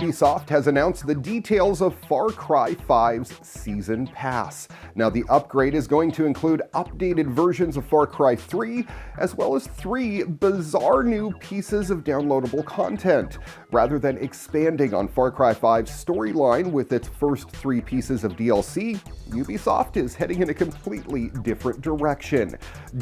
Ubisoft has announced the details of Far Cry 5's Season Pass. Now, the upgrade is going to include updated versions of Far Cry 3, as well as 3 bizarre new pieces of downloadable content. Rather than expanding on Far Cry 5's storyline with its first 3 pieces of DLC, Ubisoft is heading in a completely different direction.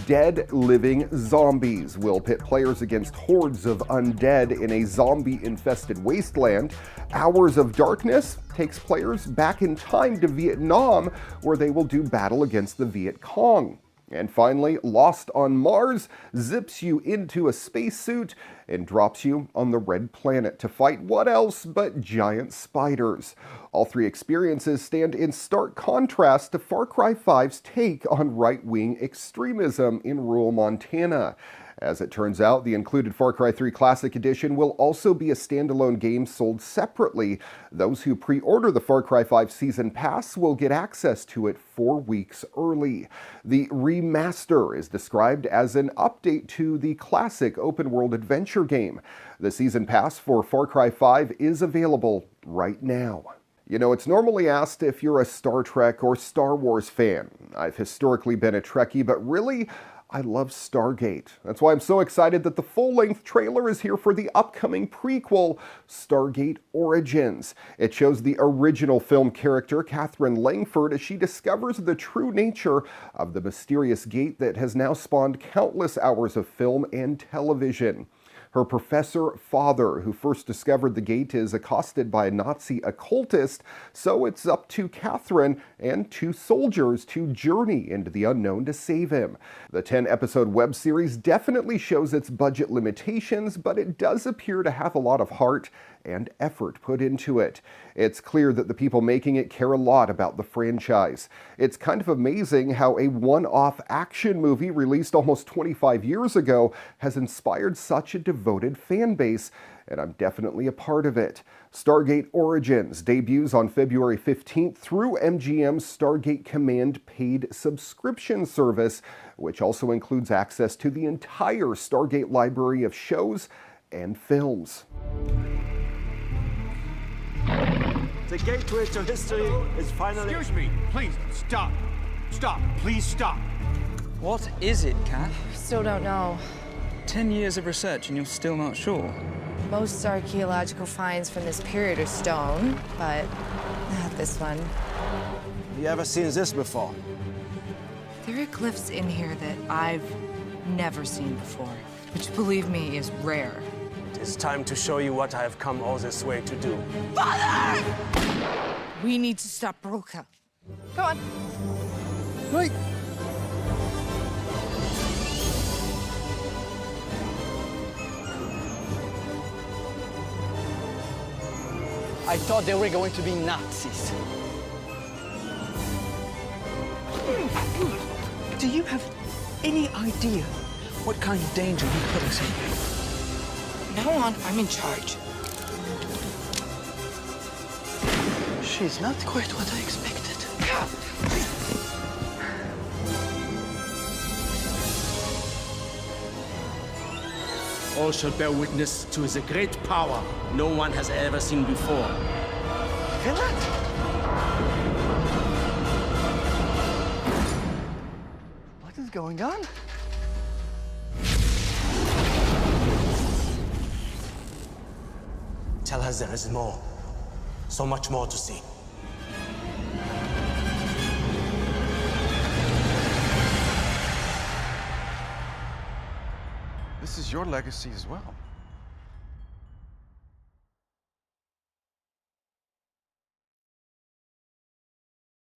Dead living zombies will pit players against hordes of undead in a zombie-infested wasteland. Hours of Darkness takes players back in time to Vietnam, where they will do battle against the Viet Cong. And finally, Lost on Mars zips you into a spacesuit and drops you on the Red Planet to fight what else but giant spiders. All 3 experiences stand in stark contrast to Far Cry 5's take on right-wing extremism in rural Montana. As it turns out, the included Far Cry 3 Classic Edition will also be a standalone game sold separately. Those who pre-order the Far Cry 5 Season Pass will get access to it 4 weeks early. The remaster is described as an update to the classic open-world adventure game. The Season Pass for Far Cry 5 is available right now. You know, it's normally asked if you're a Star Trek or Star Wars fan. I've historically been a Trekkie, but really, I love Stargate. That's why I'm so excited that the full-length trailer is here for the upcoming prequel, Stargate Origins. It shows the original film character, Catherine Langford, as she discovers the true nature of the mysterious gate that has now spawned countless hours of film and television. Her professor father, who first discovered the gate, is accosted by a Nazi occultist, so it's up to Catherine and 2 soldiers to journey into the unknown to save him. The 10-episode web series definitely shows its budget limitations, but it does appear to have a lot of heart and effort put into it. It's clear that the people making it care a lot about the franchise. It's kind of amazing how a one-off action movie released almost 25 years ago has inspired such a devoted fan base, and I'm definitely a part of it. Stargate Origins debuts on February 15th through MGM's Stargate Command paid subscription service, which also includes access to the entire Stargate library of shows and films. The gateway to history is finally... Excuse me, please, stop. Stop, please stop. What is it, Kat? Still don't know. 10 years of research and you're still not sure? Most archaeological finds from this period are stone, but not this one. You ever seen this before? There are glyphs in here that I've never seen before, which, believe me, is rare. It's time to show you what I have come all this way to do. Father! We need to stop Broka. Go on. Wait! I thought they were going to be Nazis. Do you have any idea what kind of danger you put us in? Now on, I'm in charge. She's not quite what I expected. All shall bear witness to his great power no one has ever seen before. Feel that? What is going on? Tell us there is more. So much more to see. This is your legacy as well.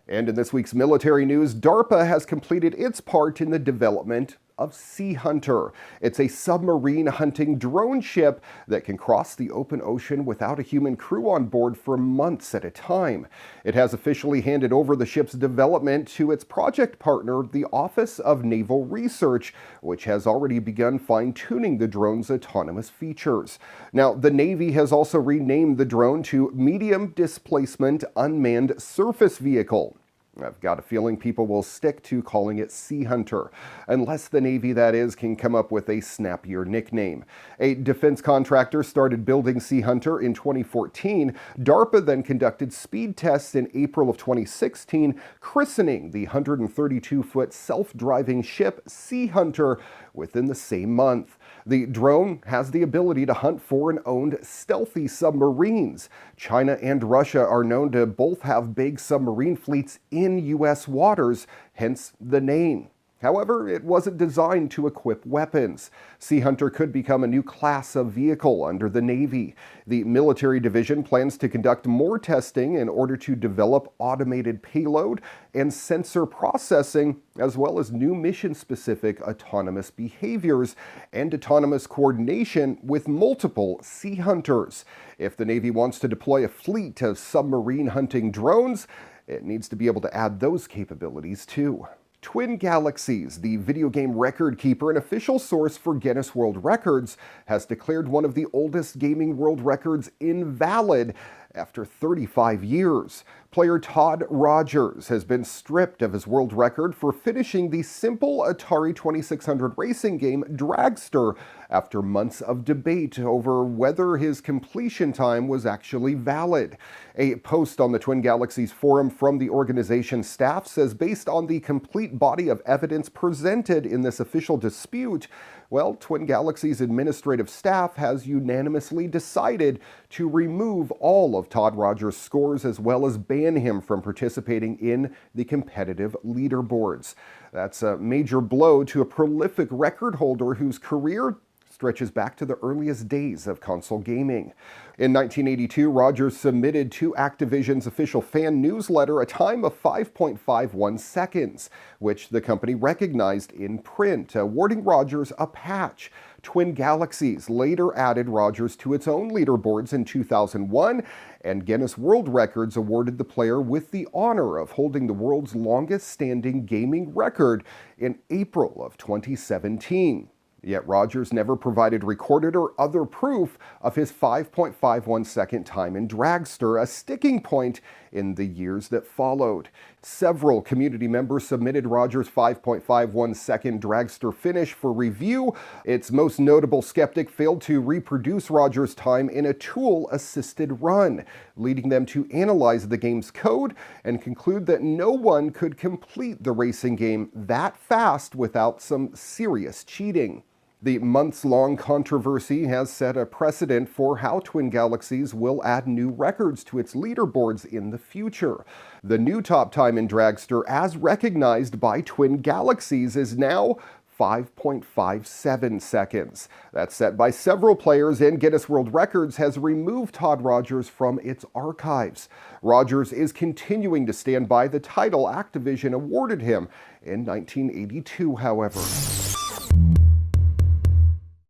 And in this week's military news, DARPA has completed its part in the development of Sea Hunter. It's a submarine hunting drone ship that can cross the open ocean without a human crew on board for months at a time. It has officially handed over the ship's development to its project partner, the Office of Naval Research, which has already begun fine-tuning the drone's autonomous features. Now, the Navy has also renamed the drone to Medium Displacement Unmanned Surface Vehicle. I've got a feeling people will stick to calling it Sea Hunter, unless the Navy, that is, can come up with a snappier nickname. A defense contractor started building Sea Hunter in 2014. DARPA then conducted speed tests in April of 2016, christening the 132-foot self-driving ship Sea Hunter within the same month. The drone has the ability to hunt foreign-owned stealthy submarines. China and Russia are known to both have big submarine fleets in U.S. waters, hence the name. However, it wasn't designed to equip weapons. Sea Hunter could become a new class of vehicle under the Navy. The military division plans to conduct more testing in order to develop automated payload and sensor processing, as well as new mission-specific autonomous behaviors and autonomous coordination with multiple Sea Hunters. If the Navy wants to deploy a fleet of submarine hunting drones, it needs to be able to add those capabilities too. Twin Galaxies, the video game record keeper and official source for Guinness World Records, has declared one of the oldest gaming world records invalid after 35 years. Player Todd Rogers has been stripped of his world record for finishing the simple Atari 2600 racing game Dragster after months of debate over whether his completion time was actually valid. A post on the Twin Galaxies forum from the organization's staff says, based on the complete body of evidence presented in this official dispute, well, Twin Galaxies administrative staff has unanimously decided to remove all of Todd Rogers' scores as well as ban him from participating in the competitive leaderboards. That's a major blow to a prolific record holder whose career stretches back to the earliest days of console gaming. In 1982, Rogers submitted to Activision's official fan newsletter a time of 5.51 seconds, which the company recognized in print, awarding Rogers a patch. Twin Galaxies later added Rogers to its own leaderboards in 2001, and Guinness World Records awarded the player with the honor of holding the world's longest-standing gaming record in April of 2017. Yet Rogers never provided recorded or other proof of his 5.51 second time in Dragster, a sticking point in the years that followed. Several community members submitted Rogers' 5.51 second Dragster finish for review. Its most notable skeptic failed to reproduce Rogers' time in a tool-assisted run, leading them to analyze the game's code and conclude that no one could complete the racing game that fast without some serious cheating. The months-long controversy has set a precedent for how Twin Galaxies will add new records to its leaderboards in the future. The new top time in Dragster, as recognized by Twin Galaxies, is now 5.57 seconds. That's set by several players, and Guinness World Records has removed Todd Rogers from its archives. Rogers is continuing to stand by the title Activision awarded him in 1982, however.